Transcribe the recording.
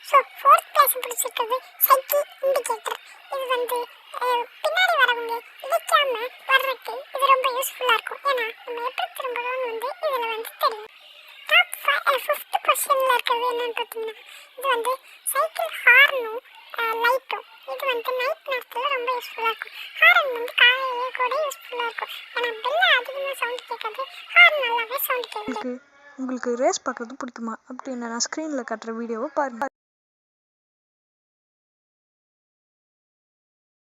So fourth place பிடிச்சிருக்கிறது cycle indicator. இது பின்னாடி வரவங்க இடிக்காம வர்றதுக்கு இது ரொம்ப யூஸ்ஃபுல்லாக இருக்கும். ஏன்னா நம்ம எப்படி திரும்புகிறோம்னு இதில் தெரியும். டாப் 5th பொசிஷனில் இருக்கிறது என்னன்னு பார்த்தீங்கன்னா இது சைக்கிள் ஹார்னும் லைட்டும். இது நைட் நேரத்தில் ரொம்ப யூஸ்ஃபுல்லாக இருக்கும். ஹாரன் காலையிலே கூட யூஸ்ஃபுல்லாக இருக்கும். ஏன்னா பெல்ல அதிகமாக சவுண்ட் கேட்காது, ஹார்ன் நல்லாவே சவுண்ட் கேட்குது. உங்களுக்கு ரேஸ் பார்க்குறது பிடிக்குமா அப்படின்னு நான் ஸ்க்ரீனில் காட்டுற வீடியோவை பாருங்கள்.